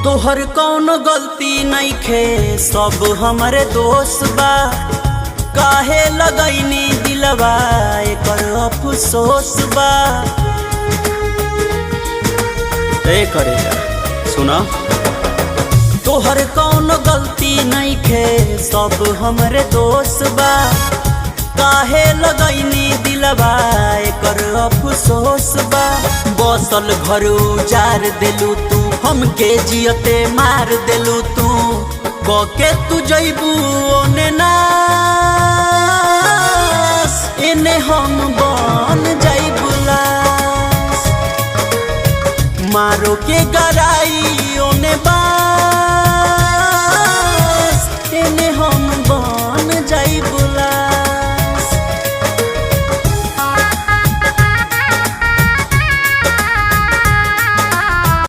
तोहर कौन गलती नहीं खे सब हमरे दोस्त बा। काहे लगैनी दिलवा एकर अफसोस बा। ए करेगा सुना, तोहर कौन गलती नहीं खे सब हमरे दोस्त बा। काहे लगैनी दिलवा एकर अफसोस बा। बसल घर उजार देलू तू, हमके जियते मार देलू तू। बके तू जैबू ओने नास, एने हम बन जैबू लाश। मारो के गराई ओने बास, एने हम बन जैबू।